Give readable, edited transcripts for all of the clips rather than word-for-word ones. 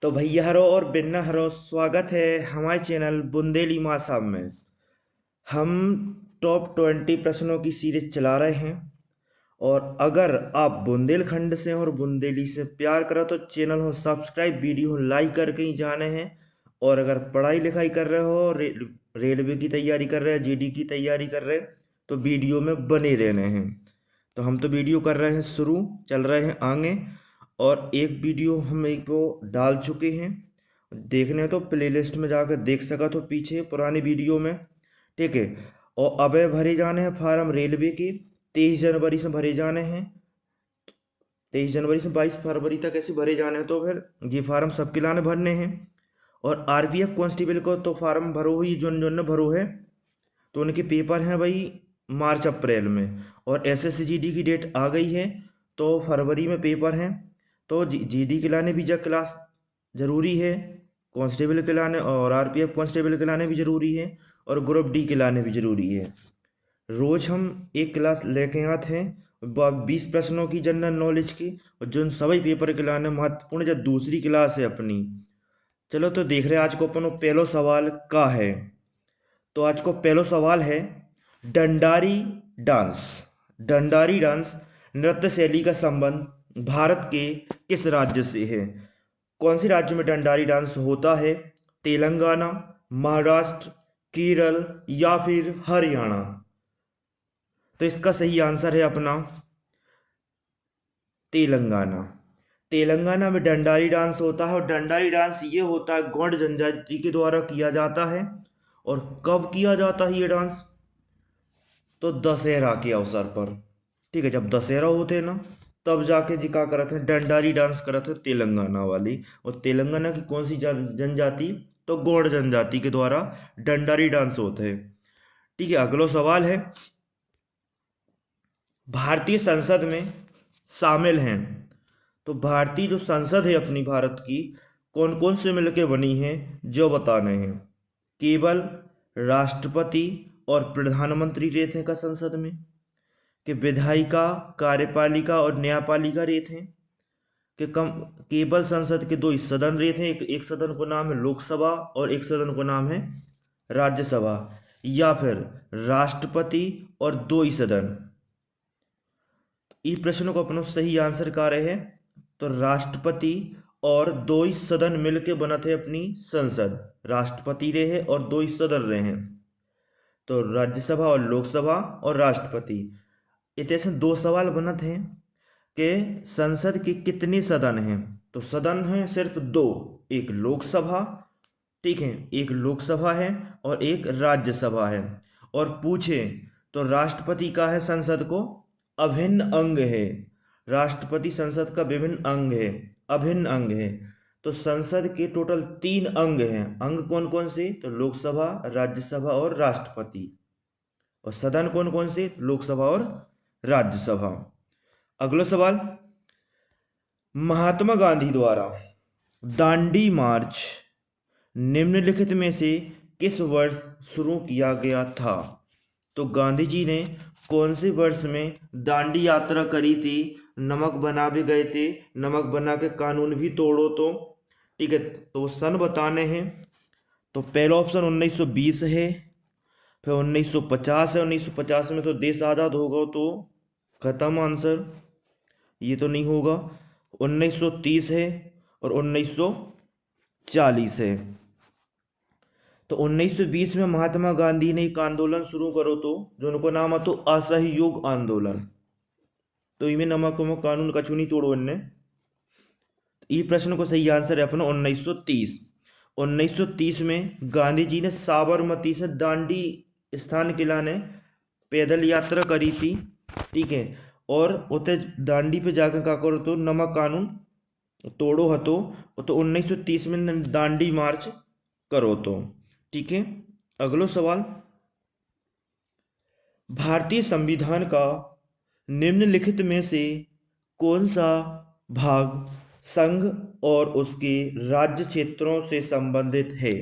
तो भैया हरो और बिन्ना हरो, स्वागत है हमारे चैनल बुंदेली मासा में। हम टॉप 20 प्रश्नों की सीरीज चला रहे हैं। और अगर आप बुंदेलखंड से और बुंदेली से प्यार करो तो चैनल को सब्सक्राइब, वीडियो को लाइक करके ही जाने हैं। और अगर पढ़ाई लिखाई कर रहे हो, रेलवे की तैयारी कर रहे हैं, जीडी की तैयारी कर रहे हैं, तो वीडियो में बने रहने हैं। तो हम तो वीडियो कर रहे हैं शुरू, चल रहे हैं आगे। और एक वीडियो हम एक को डाल चुके हैं, देखने हैं तो प्लेलिस्ट में जाकर देख सका तो पीछे पुरानी वीडियो में। ठीक है। और अब भरे जाने हैं फार्म रेलवे के। 23 जनवरी से भरे जाने हैं। 23 जनवरी से 22 फरवरी तक ऐसे भरे जाने हैं। तो फिर ये फार्म सबके लाने भरने हैं। और आरपीएफ कांस्टेबल को तो फार्म भरो ही, जोन जोन ने भरो है। तो उनके पेपर हैं भाई मार्च अप्रैल में। और एसएससी जीडी की डेट आ गई है, तो फरवरी में पेपर हैं। तो जीडी के लाने भी जब क्लास ज़रूरी है, कांस्टेबल के लाने और आरपीएफ कांस्टेबल के लाने भी ज़रूरी है, और ग्रुप डी के लाने भी ज़रूरी है। रोज़ हम एक क्लास लेके आते हैं 20 प्रश्नों की जनरल नॉलेज की, और जो सभी पेपर के लाने महत्वपूर्ण जब दूसरी क्लास है अपनी। चलो तो देख रहे हैं आज को अपन पहलो सवाल का है। तो आज को पहलो सवाल है, डंडारी डांस। डंडारी डांस नृत्य शैली का संबंध भारत के किस राज्य से है? कौन सी राज्य में डंडारी डांस होता है? तेलंगाना, महाराष्ट्र, केरल या फिर हरियाणा? तो इसका सही आंसर है अपना तेलंगाना। तेलंगाना में डंडारी डांस होता है। और डंडारी डांस ये होता है गौड़ जनजाति के द्वारा किया जाता है। और कब किया जाता है ये डांस? तो दशहरा के अवसर पर। ठीक है, जब दशहरा होते ना, तब जाके जी का करते हैं डंडारी डांस करते हैं तेलंगाना वाली। और तेलंगाना की कौन सी जनजाति? तो गौड़ जनजाति के द्वारा डंडारी डांस होते हैं। ठीक है, अगला सवाल है, भारतीय संसद में शामिल हैं। तो भारतीय जो संसद है अपनी भारत की, कौन कौन से मिलके बनी है जो बताने हैं। केवल राष्ट्रपति और प्रधानमंत्री रहते हैं का संसद में, कि विधायिका, कार्यपालिका और न्यायपालिका रहते हैं, कि कम केवल संसद के दो ही सदन रहते हैं, एक सदन को नाम है लोकसभा और एक सदन को नाम है राज्यसभा, या फिर राष्ट्रपति और दो ही सदन। इस प्रश्न को अपन सही आंसर का रहे हैं, तो राष्ट्रपति और दो ही सदन मिलके बनत है अपनी संसद। राष्ट्रपति रहे और दो ही सदन रहे हैं, तो राज्यसभा और लोकसभा और राष्ट्रपति। इतने से दो सवाल बनत हैं कि संसद के कितने सदन हैं। तो सदन हैं सिर्फ दो, एक लोकसभा, ठीक है, एक लोकसभा है और एक राज्यसभा है। और पूछे तो राष्ट्रपति का है संसद को अभिन्न अंग है। राष्ट्रपति संसद का विभिन्न अंग है, अभिन्न अंग है। तो संसद के टोटल 3 अंग हैं। अंग कौन कौन से? तो लोकसभा, राज्यसभा और राष्ट्रपति। और सदन कौन कौन से? लोकसभा और राज्यसभा। अगला सवाल, महात्मा गांधी द्वारा दांडी मार्च निम्नलिखित में से किस वर्ष शुरू किया गया था? तो गांधी जी ने कौन से वर्ष में दांडी यात्रा करी थी? नमक बना भी गए थे, नमक बना के कानून भी तोड़ो तो। ठीक है, तो सन बताने हैं। तो पहला ऑप्शन 1920 है, फिर 1950 है। 1950 में तो देश आज़ाद होगा, तो खत्म आंसर, ये तो नहीं होगा। 1930 है और 1940 है। तो 1920 में महात्मा गांधी ने एक आंदोलन शुरू करो तो, जो उनको नाम है तो असहयोग आंदोलन। तो इनमें नमक वमक कानून कछु नहीं तोड़ो इनने। ये प्रश्न को सही आंसर है अपना 1930। 1930 में गांधी जी ने साबरमती से दांडी स्थान के लाने पैदल यात्रा करी थी। ठीक है, और उते दांडी पे जाकर क्या करो तो नमक कानून तोड़ो हतो। तो 1930 में दांडी मार्च करो तो। ठीक है, अगलो सवाल, भारतीय संविधान का निम्नलिखित में से कौन सा भाग संघ और उसके राज्य क्षेत्रों से संबंधित है?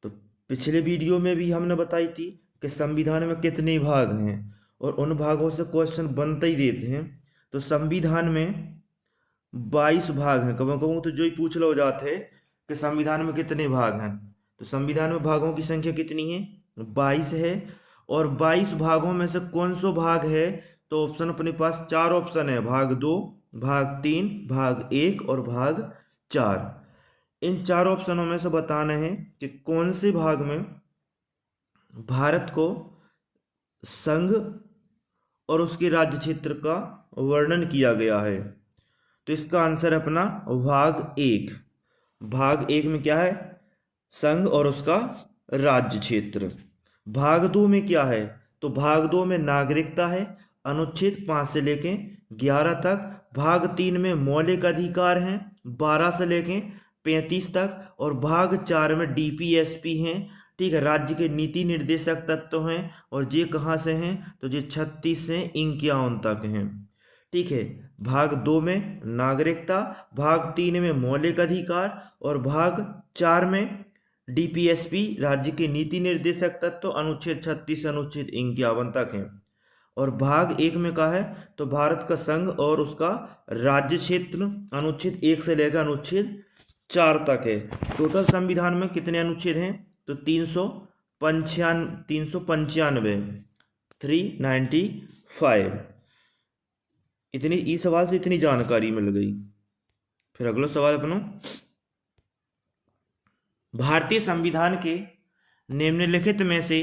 तो पिछले वीडियो में भी हमने बताई थी कि संविधान में कितने भाग हैं, और उन भागों से क्वेश्चन बनते ही देते हैं। तो संविधान में 22 भाग हैं। कभी कभी तो जो ही पूछ लो जाते कि संविधान में कितने भाग हैं, तो संविधान में भागों की संख्या कितनी है? 22 है। और 22 भागों में से कौन सो भाग है? तो ऑप्शन अपने पास 4 ऑप्शन है, भाग 2, भाग 3, भाग 1 और भाग 4। इन 4 ऑप्शनों में से बताना है कि कौन से भाग में भारत को संघ और उसके राज्य क्षेत्र का वर्णन किया गया है। तो इसका आंसर है अपना भाग 1। भाग 1 में क्या है? संघ और उसका राज्य क्षेत्र। भाग 2 में क्या है? तो भाग 2 में नागरिकता है, अनुच्छेद 5 से लेके 11 तक। भाग 3 में मौलिक अधिकार हैं, 12 से लेके 35 तक। और भाग 4 में डीपीएसपी हैं, ठीक है, राज्य के नीति निर्देशक तत्व हैं। और ये कहाँ से हैं? तो ये 36 से 51 तक हैं, ठीक है। भाग 2 में नागरिकता, भाग 3 में मौलिक अधिकार और भाग 4 में डीपीएसपी राज्य के नीति निर्देशक तत्व अनुच्छेद 36 से अनुच्छेद 51 तक है। और भाग 1 में कहा है तो भारत का संघ और उसका राज्य क्षेत्र अनुच्छेद 1 से लेकर अनुच्छेद 4 तक है। टोटल संविधान में कितने अनुच्छेद हैं? तो 395 395। इतनी इस सवाल से इतनी जानकारी मिल गई। फिर अगला सवाल अपनो, भारतीय संविधान के निम्नलिखित में से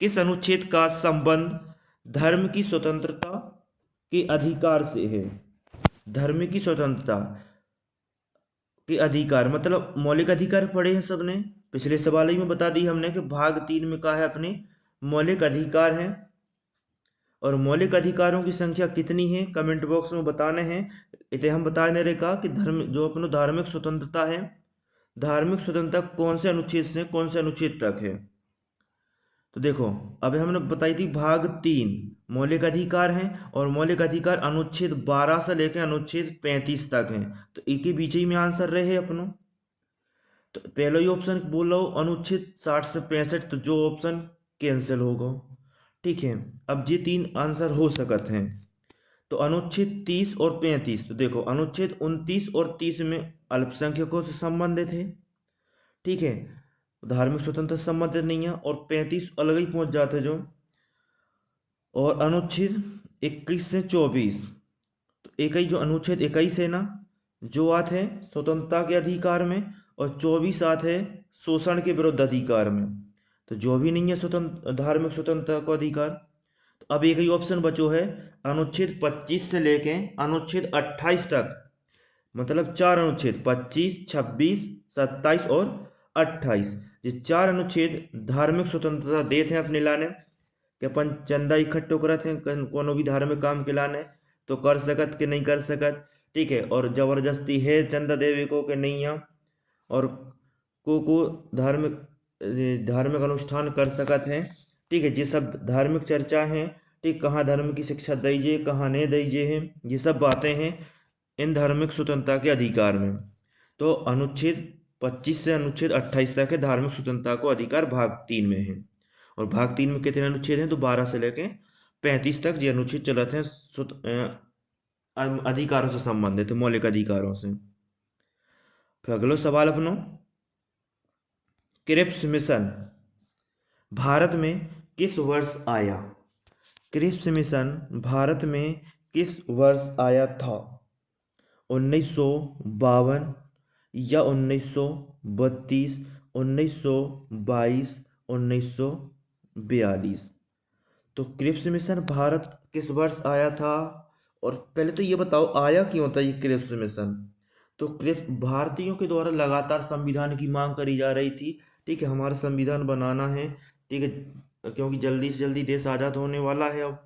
किस अनुच्छेद का संबंध धर्म की स्वतंत्रता के अधिकार से है? धर्म की स्वतंत्रता के अधिकार मतलब मौलिक अधिकार पढ़े हैं सबने, पिछले सवाल ही में बता दी हमने कि भाग 3 में कहा है अपने मौलिक अधिकार हैं। और मौलिक अधिकारों की संख्या कितनी है कमेंट बॉक्स में बताने हैं। इतने हम बताने रहे कहा कि धर्म जो अपना धार्मिक स्वतंत्रता है, धार्मिक स्वतंत्रता कौन से अनुच्छेद से कौन से अनुच्छेद तक है? तो देखो अभी हमने बताई थी भाग 3 मौलिक अधिकार हैं, और मौलिक अधिकार अनुच्छेद 12 से लेकर अनुच्छेद 35 तक हैं। तो एक ही बीच ही में आंसर रहे अपनो। तो पहला ही ऑप्शन बोल रहा हूँ अनुच्छेद 60 से 65, तो जो ऑप्शन कैंसिल होगा, ठीक है। अब ये 3 आंसर हो सकते हैं। तो अनुच्छेद 30 और 35, तो देखो अनुच्छेद 29 और 30 में अल्पसंख्यकों से संबंधित है, ठीक है, धार्मिक स्वतंत्रता से संबंधित नहीं है। और 35 अलग ही पहुंच जाते हैं जो। और अनुच्छेद 21 से 24, तो एक ही जो अनुच्छेद 21 है ना, जो आते हैं स्वतंत्रता के अधिकार में, और 24 आते हैं शोषण के विरुद्ध अधिकार में। तो जो भी नहीं है स्वतंत्र धार्मिक स्वतंत्रता का अधिकार। तो अब एक ही ऑप्शन बचो है अनुच्छेद 25 से लेके अनुच्छेद 28 तक, मतलब 4 अनुच्छेद 25, 26, 27 और 28। ये 4 अनुच्छेद धार्मिक स्वतंत्रता देते हैं अपने लाने कि अपन चंदा इकट्ठो करत हैं कोनो भी धार्मिक काम के लाने, तो कर सकत कि नहीं कर सकत, ठीक है। और जबरदस्ती है चंदा देवे को कि नहीं है। और को धार्मिक धार्मिक अनुष्ठान कर सकत हैं, ठीक है। ये सब धार्मिक चर्चा हैं, ठीक, कहाँ धर्म की शिक्षा दीजिए कहाँ नहीं दीजिए है, ये सब बातें हैं इन धार्मिक स्वतंत्रता के अधिकार में। तो अनुच्छेद 25 से अनुच्छेद 28 तक है धार्मिक स्वतंत्रता को अधिकार भाग 3 में है। और भाग 3 में कितने अनुच्छेद हैं? तो 12 से लेके 35 तक ये अनुच्छेद चलते हैं अधिकारों से संबंधित, मौलिक अधिकारों से। फिर अगला सवाल अपनो, क्रिप्स मिशन भारत में किस वर्ष आया? क्रिप्स मिशन भारत में किस वर्ष आया था? 1952 या 1932, 1922, 1942? तो क्रिप्स मिशन भारत किस वर्ष आया था? और पहले तो ये बताओ आया क्यों था ये क्रिप्स मिशन? तो क्रिप्स भारतीयों के द्वारा लगातार संविधान की मांग करी जा रही थी, ठीक है, हमारा संविधान बनाना है, ठीक है, क्योंकि जल्दी से जल्दी देश आज़ाद होने वाला है अब।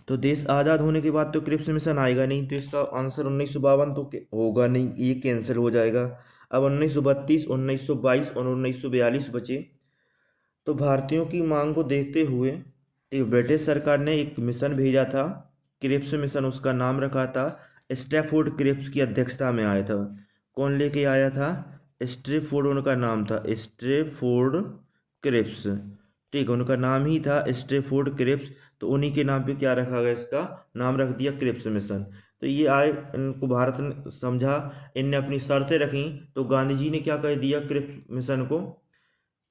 तो देश आज़ाद होने के बाद तो क्रिप्स मिशन आएगा नहीं, तो इसका आंसर 1952 तो होगा नहीं, ये कैंसिल हो जाएगा। अब 1932, 1922 और 1942 बचे। तो भारतीयों की मांग को देखते हुए एक ब्रिटिश सरकार ने एक मिशन भेजा था, क्रिप्स मिशन उसका नाम रखा था। स्टैफोर्ड क्रिप्स की अध्यक्षता में आया था। कौन लेके आया था? स्ट्रेफोर्ड उनका नाम था, स्ट्रेफोर्ड क्रिप्स, ठीक, उनका नाम ही था स्ट्रेफोर्ड क्रिप्स। तो उन्हीं के नाम पे क्या रखा गया, इसका नाम रख दिया क्रिप्स मिशन। तो ये आए, इनको भारत ने समझा, इनने अपनी शर्तें रखी, तो गांधी जी ने क्या कह दिया क्रिप्स मिशन को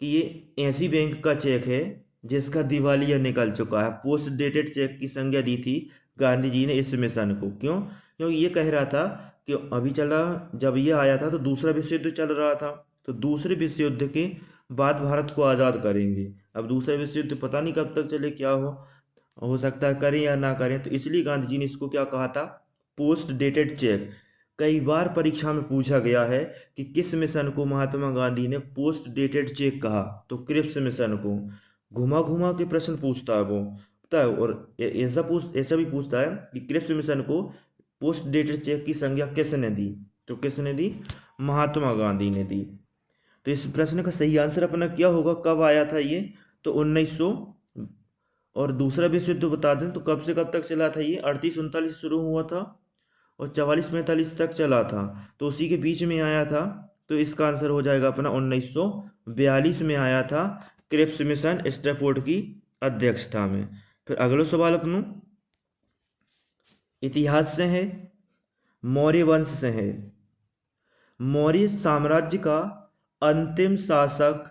कि ये ऐसी बैंक का चेक है जिसका दिवालिया निकल चुका है। पोस्ट डेटेड चेक की संज्ञा दी थी गांधी जी ने इस मिशन को। क्यों? क्योंकि ये कह रहा था कि अभी चला, जब ये आया था तो दूसरा विश्व युद्ध चल रहा था, तो दूसरे विश्व युद्ध के बाद भारत को आज़ाद करेंगे। अब दूसरा विश्व युद्ध पता नहीं कब तक चले, क्या हो सकता है करें या ना करें, तो इसलिए गांधी जी ने इसको क्या कहा था, पोस्ट डेटेड चेक। कई बार परीक्षा में पूछा गया है कि किस मिशन को महात्मा गांधी ने पोस्ट डेटेड चेक कहा, तो क्रिप्स मिशन को। घुमा घुमा के प्रश्न पूछता है वो, पता है। और ऐसा भी पूछता है कि क्रिप्स मिशन को पोस्ट डेटेड चेक की संज्ञा किसने दी, तो किसने दी, महात्मा गांधी ने दी। तो इस प्रश्न का सही आंसर अपना क्या होगा, कब आया था ये, तो 1900। और दूसरा विश्व युद्ध बता दें तो कब से कब तक चला था ये, 38-39 शुरू हुआ था और 44-45 तक चला था, तो उसी के बीच में आया था। तो इसका आंसर हो जाएगा अपना 1942 में आया था क्रिप्स मिशन, स्टैफोर्ड की अध्यक्षता में। फिर अगला सवाल अपनो इतिहास से है, मौर्य वंश से है। मौर्य साम्राज्य का अंतिम शासक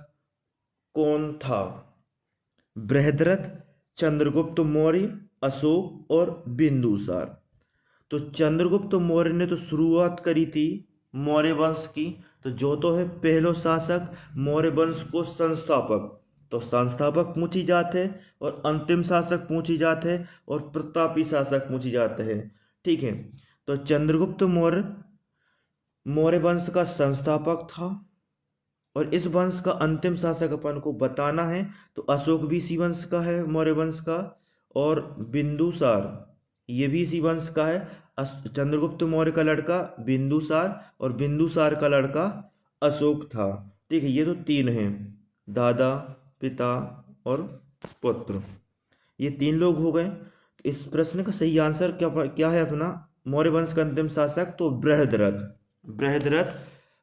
कौन था? बृहद्रथ, चंद्रगुप्त मौर्य, अशोक और बिंदुसार। तो चंद्रगुप्त मौर्य ने तो शुरुआत करी थी मौर्य वंश की, तो जो तो है पहलो शासक, मौर्य वंश को संस्थापक, तो संस्थापक पूछी जाते हैं, और अंतिम शासक पूछी जाते हैं, और प्रतापी शासक पूछी जाते हैं। ठीक है, तो चंद्रगुप्त मौर्य मौर्य वंश का संस्थापक था, और इस वंश का अंतिम शासक अपन को बताना है, तो अशोक भी इसी वंश का है, मौर्य वंश का। और बिंदुसार ये भी इसी वंश का है। चंद्रगुप्त मौर्य का लड़का बिंदुसार, और बिंदुसार का लड़का अशोक था। ठीक है, ये तो तीन हैं, दादा, पिता और पुत्र, ये तीन लोग हो गए। इस प्रश्न का सही आंसर क्या है अपना, मौर्य वंश का अंतिम शासक तो बृहद्रथ। बृहद्रथ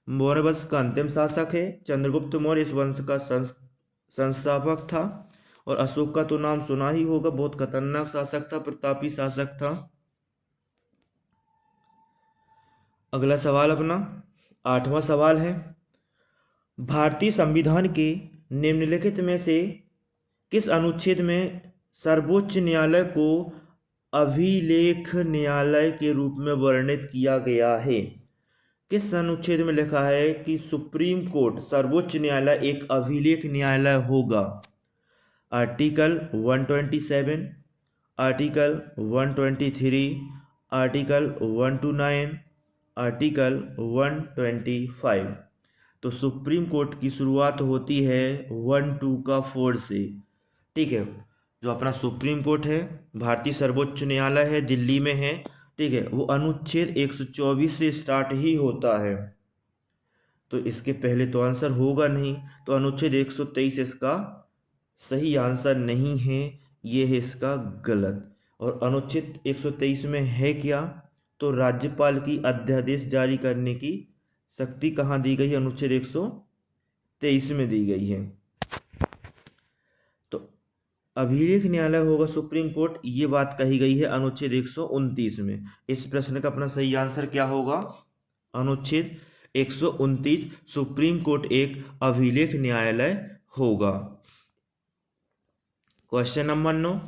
मौर्य वंश का अंतिम शासक है। चंद्रगुप्त मौर्य इस वंश का संस्थापक था। और अशोक का तो नाम सुना ही होगा, बहुत खतरनाक शासक था, प्रतापी शासक था। अगला सवाल अपना 8वां सवाल है, भारतीय संविधान के निम्नलिखित में से किस अनुच्छेद में सर्वोच्च न्यायालय को अभिलेख न्यायालय के रूप में वर्णित किया गया है? किस अनुच्छेद में लिखा है कि सुप्रीम कोर्ट, सर्वोच्च न्यायालय एक अभिलेख न्यायालय होगा? Article 127, article 123, article 129, article 125। तो सुप्रीम कोर्ट की शुरुआत होती है 1-2 का 4 से। ठीक है, जो अपना सुप्रीम कोर्ट है, भारतीय सर्वोच्च न्यायालय है, दिल्ली में है। ठीक है, वो अनुच्छेद 124 से स्टार्ट ही होता है, तो इसके पहले तो आंसर होगा नहीं, तो अनुच्छेद 123 इसका सही आंसर नहीं है, ये है इसका गलत। और अनुच्छेद 123 में है क्या, तो राज्यपाल की अध्यादेश जारी करने की शक्ति कहाँ दी गई है, अनुच्छेद 123 में दी गई है। तो अभिलेख न्यायालय होगा सुप्रीम कोर्ट, ये बात कही गई है अनुच्छेद 129 में। इस प्रश्न का अपना सही आंसर क्या होगा, अनुच्छेद 129, सुप्रीम कोर्ट एक अभिलेख न्यायालय होगा। क्वेश्चन नंबर 9,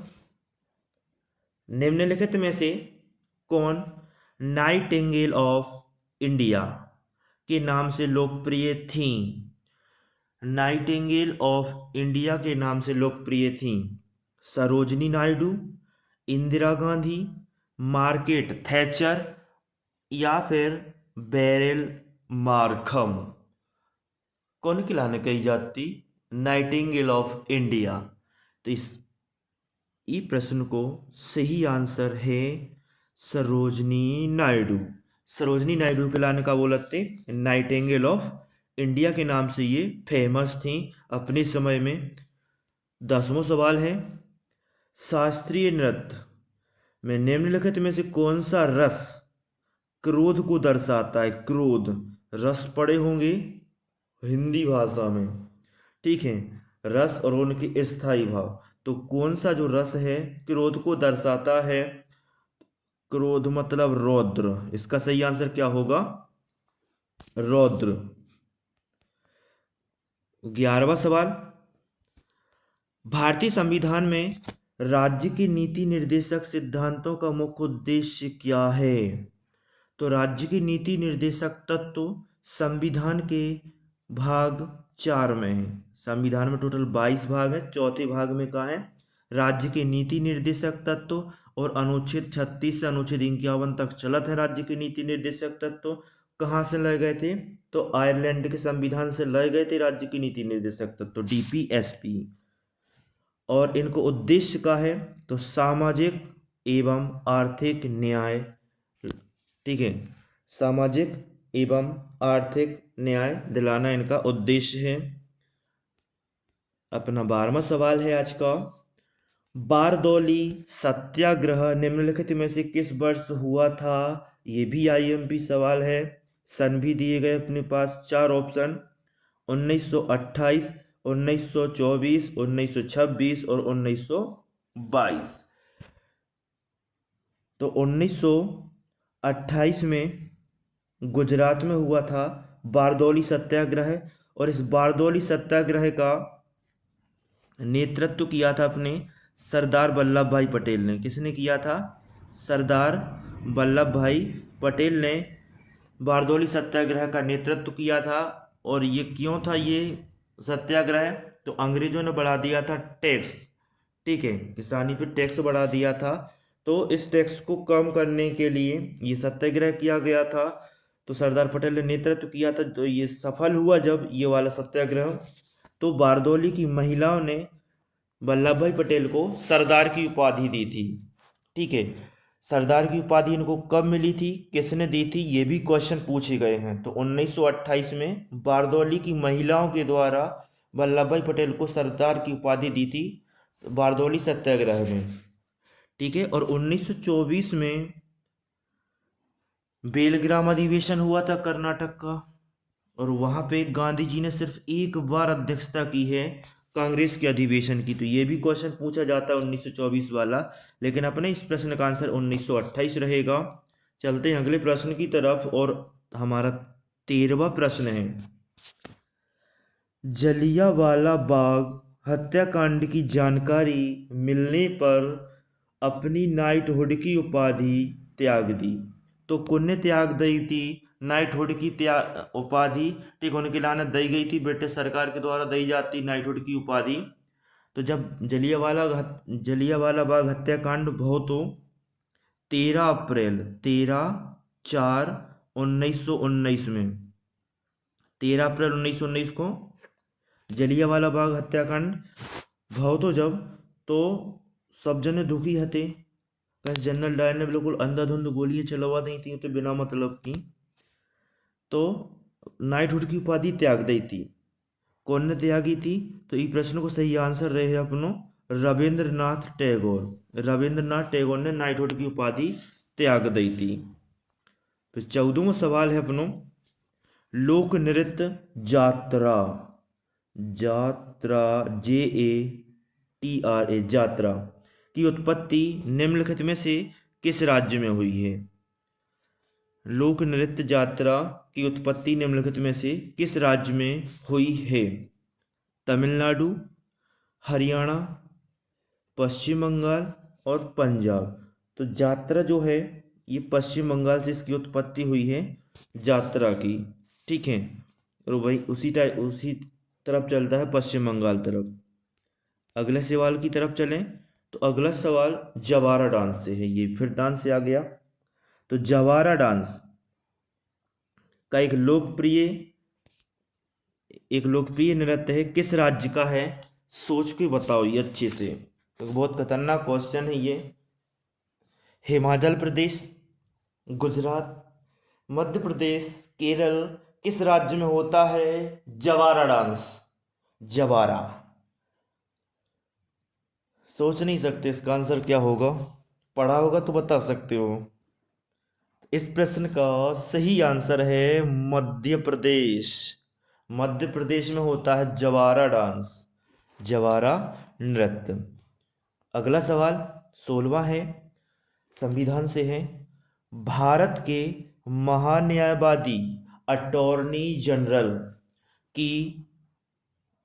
निम्नलिखित में से कौन नाइटिंगेल ऑफ इंडिया के नाम से लोकप्रिय थी? नाइटिंगेल ऑफ इंडिया के नाम से लोकप्रिय थी सरोजनी नायडू, इंदिरा गांधी, मार्केट थैचर या फिर बेरिल मार्कम। कौन की लाने कही जाती नाइटिंगेल ऑफ इंडिया? तो इस प्रश्न को सही आंसर है सरोजनी नायडू। सरोजनी नायडू के लाने का बोलते नाइटिंगेल ऑफ इंडिया के नाम से ये फेमस थी अपने समय में। 10वां सवाल है, शास्त्रीय नृत्य में निम्नलिखित में से कौन सा रस क्रोध को दर्शाता है? क्रोध रस पड़े होंगे हिंदी भाषा में। ठीक है, रस और उनके स्थायी भाव, तो कौन सा जो रस है क्रोध को दर्शाता है? क्रोध मतलब रौद्र, इसका सही आंसर क्या होगा? रौद्र। 11वां सवाल, भारतीय संविधान में राज्य के नीति निर्देशक सिद्धांतों का मुख्य उद्देश्य क्या है? तो राज्य की नीति निर्देशक तत्व संविधान के भाग 4 में है। संविधान में टोटल 22 भाग है, चौथे भाग में कहा है राज्य के नीति निर्देशक तत्व, और अनुच्छेद 36 से अनुच्छेद 51 तक चलत है। राज्य के नीति निर्देशक तत्व कहाँ से लाए गए थे? तो आयरलैंड के संविधान से लाए गए थे राज्य की नीति निर्देशक तत्व, डीपीएसपी। और इनको उद्देश्य का है तो सामाजिक एवं आर्थिक न्याय, ठीक है, सामाजिक एवं आर्थिक न्याय दिलाना इनका उद्देश्य है। अपना 12वां सवाल है आज का, बारदौली सत्याग्रह निम्नलिखित में से किस वर्ष हुआ था? ये भी आईएमपी सवाल है। सन भी दिए गए अपने पास, 4 ऑप्शन, 1928, 1924, 1926 और 1922। तो 1928 में गुजरात में हुआ था बारदौली सत्याग्रह, और इस बारदौली सत्याग्रह का नेतृत्व किया था अपने सरदार वल्लभ भाई पटेल ने। किसने किया था? सरदार वल्लभ भाई पटेल ने बारदौली सत्याग्रह का नेतृत्व किया था। और ये क्यों था ये सत्याग्रह? तो अंग्रेजों ने बढ़ा दिया था टैक्स, ठीक है, किसानी पे टैक्स बढ़ा दिया था। तो इस टैक्स को कम करने के लिए ये सत्याग्रह किया गया था। तो सरदार पटेल ने नेतृत्व किया था। तो ये सफल हुआ जब ये वाला सत्याग्रह, तो बारदौली की महिलाओं ने वल्लभ भाई पटेल को सरदार की उपाधि दी थी, ठीक है। सरदार की उपाधि इनको कब मिली थी, किसने दी थी, ये भी क्वेश्चन पूछे गए हैं। तो 1928 में बारदौली की महिलाओं के द्वारा वल्लभ भाई पटेल को सरदार की उपाधि दी थी बारदौली सत्याग्रह में, ठीक है। और 1924 में बेलग्राम अधिवेशन हुआ था कर्नाटक का, और वहां पे गांधी जी ने सिर्फ एक बार अध्यक्षता की है कांग्रेस के अधिवेशन की। तो ये भी क्वेश्चन पूछा जाता है 1924 वाला, लेकिन अपने इस प्रश्न का आंसर 1928 रहेगा। चलते हैं अगले प्रश्न की तरफ, और हमारा 13वां प्रश्न है, जलियांवाला बाग हत्याकांड की जानकारी मिलने पर अपनी नाइटहुड की उपाधि त्याग दी। तो किसने त्याग दी थी नाइटहुड की उपाधि? ठीक, उनके लानत दी गई थी, ब्रिटिश सरकार के द्वारा दी जाती नाइटहुड की उपाधि। तो जब जलियांवाला बाग हत्याकांड हो तो 13 अप्रैल 13/4/1919 में, 13 अप्रैल 1919 को जलियांवाला बाग हत्याकांड भाव तो जब, तो सब जने दुखी हते, बस जनरल डायर ने बिल्कुल अंधाधुंध गोलियां चलवा दी थी तो बिना मतलब की। तो नाइटहुड की उपाधि त्याग दी थी। कौन ने त्यागी थी? तो इस प्रश्न को सही आंसर रहे अपनो रविंद्रनाथ टैगोर। रविंद्रनाथ टैगोर ने नाइटहुड की उपाधि त्याग दी थी। फिर 14वां सवाल है अपनो, लोक नृत्य जात्रा, जात्रा JATRA जात्रा की उत्पत्ति निम्नलिखित में से किस राज्य में हुई है? लोक नृत्य यात्रा की उत्पत्ति निम्नलिखित में से किस राज्य में हुई है? तमिलनाडु, हरियाणा, पश्चिम बंगाल और पंजाब। तो यात्रा जो है ये पश्चिम बंगाल से इसकी उत्पत्ति हुई है, यात्रा की, ठीक है। और वही उसी तरफ चलता है, पश्चिम बंगाल तरफ। अगले सवाल की तरफ चलें तो अगला सवाल जवारा डांस से है। ये फिर डांस से आ गया। तो जवारा डांस का एक लोकप्रिय नृत्य है, किस राज्य का है? सोच के बताओ ये अच्छे से, तो बहुत खतरनाक क्वेश्चन है ये। हिमाचल प्रदेश, गुजरात, मध्य प्रदेश, केरल, किस राज्य में होता है जवारा डांस? जवारा, सोच नहीं सकते इसका आंसर क्या होगा? पढ़ा होगा तो बता सकते हो। इस प्रश्न का सही आंसर है मध्य प्रदेश। मध्य प्रदेश में होता है जवारा डांस, जवारा नृत्य। अगला सवाल 16वां है, संविधान से है। भारत के महान्यायवादी अटॉर्नी जनरल की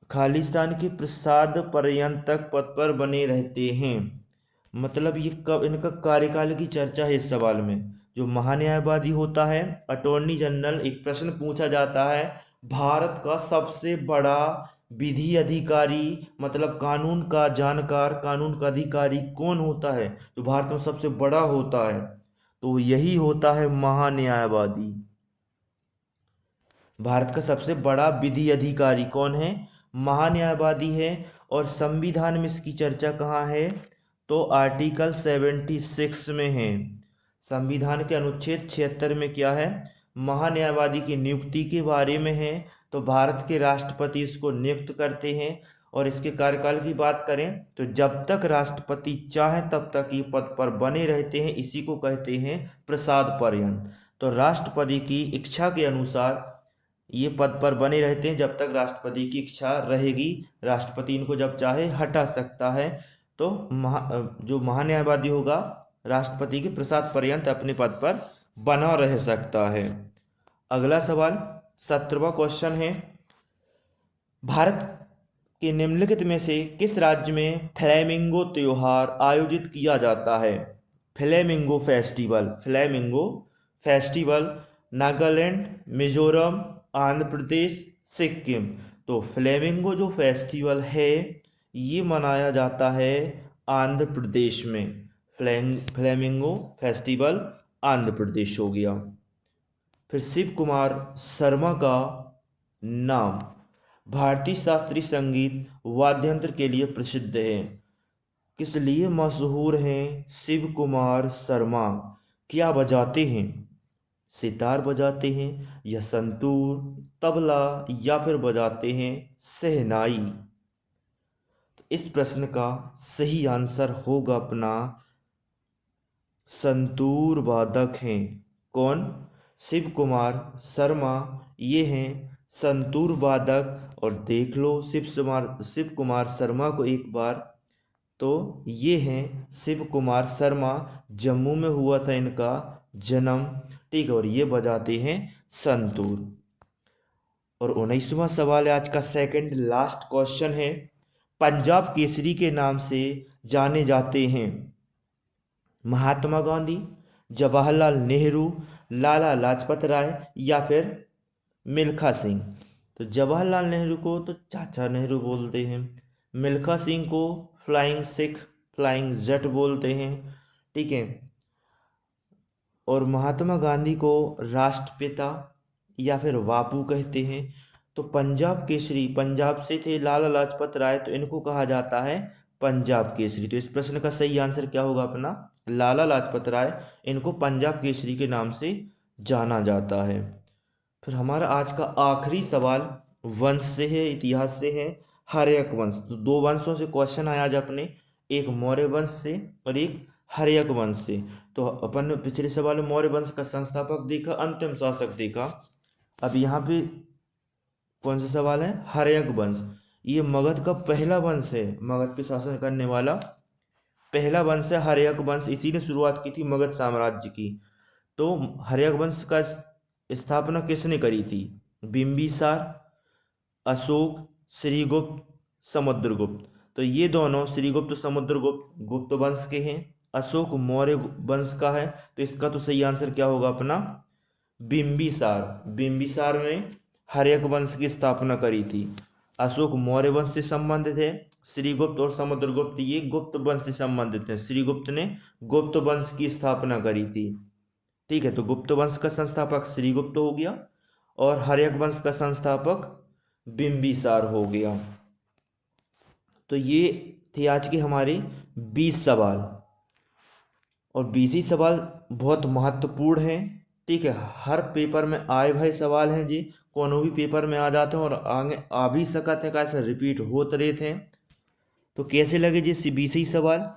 खालिस्तान के प्रसाद पर्यंत तक पद पर बने रहते हैं। मतलब ये कब इनका कार्यकाल की चर्चा है इस सवाल में। जो महान्यायवादी होता है अटॉर्नी जनरल, एक प्रश्न पूछा जाता है भारत का सबसे बड़ा विधि अधिकारी मतलब कानून का जानकार, कानून का अधिकारी कौन होता है, जो भारत में सबसे बड़ा होता है, तो यही होता है महान्यायवादी। भारत का सबसे बड़ा विधि अधिकारी कौन है? महान्यायवादी है। और संविधान में इसकी चर्चा कहाँ है? तो आर्टिकल 76 में है। संविधान के अनुच्छेद 76 में क्या है? महान्यायवादी की नियुक्ति के बारे में है। तो भारत के राष्ट्रपति इसको नियुक्त करते हैं। और इसके कार्यकाल की बात करें तो जब तक राष्ट्रपति चाहें तब तक ये पद पर बने रहते हैं, इसी को कहते हैं प्रसाद पर्यंत। तो राष्ट्रपति की इच्छा के अनुसार ये पद पर बने रहते हैं जब तक राष्ट्रपति की इच्छा रहेगी। राष्ट्रपति इनको जब चाहे हटा सकता है। तो जो महान्यायवादी होगा राष्ट्रपति के प्रसाद पर्यंत अपने पद पर बना रह सकता है। अगला सवाल 17वां क्वेश्चन है, भारत के निम्नलिखित में से किस राज्य में फ्लेमिंगो त्योहार आयोजित किया जाता है? Flamingo festival Nagaland, Mizoram, Andhra Pradesh, Sikkim. तो फ्लेमिंगो जो फेस्टिवल है ये मनाया जाता है आंध्र प्रदेश में। फ्लेमिंगो फेस्टिवल आंध्र प्रदेश हो गया। फिर शिव कुमार शर्मा का नाम भारतीय शास्त्रीय संगीत वाद्य यंत्र के लिए प्रसिद्ध है। किस लिए मशहूर हैं शिव कुमार शर्मा? क्या बजाते हैं? सितार बजाते हैं या संतूर, तबला या फिर बजाते हैं शहनाई? तो इस प्रश्न का सही आंसर होगा अपना संतूर वादक हैं। कौन? शिव कुमार शर्मा, ये हैं संतूर वादक। और देख लो शिव कुमार शर्मा को एक बार। तो ये हैं शिव कुमार शर्मा, जम्मू में हुआ था इनका जन्म, ठीक है। और ये बजाते हैं संतूर। और 19वां सवाल है आज का सेकंड लास्ट क्वेश्चन है, पंजाब केसरी के नाम से जाने जाते हैं महात्मा गांधी, जवाहरलाल नेहरू, लाला लाजपत राय या फिर मिल्खा सिंह? तो जवाहरलाल नेहरू को तो चाचा नेहरू बोलते हैं, मिल्खा सिंह को फ्लाइंग सिख, फ्लाइंग जट बोलते हैं, ठीक है। और महात्मा गांधी को राष्ट्रपिता या फिर बापू कहते हैं। तो पंजाब केसरी, पंजाब से थे लाला लाजपत राय, तो इनको कहा जाता है पंजाब केसरी। तो इस प्रश्न का सही आंसर क्या होगा अपना लाला लाजपत राय, इनको पंजाब केसरी के नाम से जाना जाता है। फिर हमारा आज का आखिरी सवाल वंश से है, इतिहास से है, हर्यक वंश। तो दो वंशों से क्वेश्चन आया आज अपने, एक मौर्य वंश से और एक हर्यक वंश से। तो अपन ने पिछले सवाल में मौर्य वंश का संस्थापक देखा, अंतिम शासक देखा। अब यहाँ पे कौन सा सवाल है? हर्यक वंश। ये मगध का पहला वंश है, मगध पे शासन करने वाला पहला वंश है हर्यक वंश। इसी ने शुरुआत की थी मगध साम्राज्य की। तो हर्यक वंश का स्थापना किसने करी थी? बिंबिसार, अशोक, श्रीगुप्त, समुद्रगुप्त। तो ये दोनों श्रीगुप्त समुद्रगुप्त गुप्त वंश के हैं, अशोक मौर्य वंश का है। तो इसका तो सही आंसर क्या होगा अपना बिंबिसार। बिंबिसार ने हर्यक वंश की स्थापना करी थी। अशोक मौर्य वंश से संबंधित है, श्रीगुप्त और समुद्रगुप्त ये गुप्त वंश से संबंधित हैं। श्रीगुप्त ने गुप्त वंश की स्थापना करी थी, ठीक है। तो गुप्त वंश का संस्थापक श्रीगुप्त हो गया और हर्यक वंश का संस्थापक बिंबिसार हो गया। तो ये थे आज के हमारे 20 सवाल। और 20 सवाल बहुत महत्वपूर्ण हैं, ठीक है। हर पेपर में आए भाई सवाल हैं जी, कोनो भी पेपर में आ जाते हैं और आगे आ भी सकते हैं, कैसे रिपीट होते रहते हैं। तो कैसे लगे जी 20 सवाल?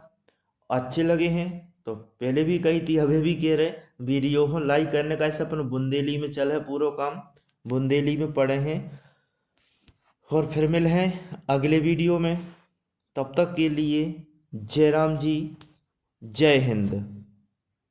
अच्छे लगे हैं तो पहले भी कही थी अभी भी कह रहे, वीडियो को लाइक करने का ऐसा अपन बुंदेली में चल है पूरा काम, बुंदेली में पढ़े हैं। और फिर मिल हैं अगले वीडियो में, तब तक के लिए जय राम जी, जय हिंद।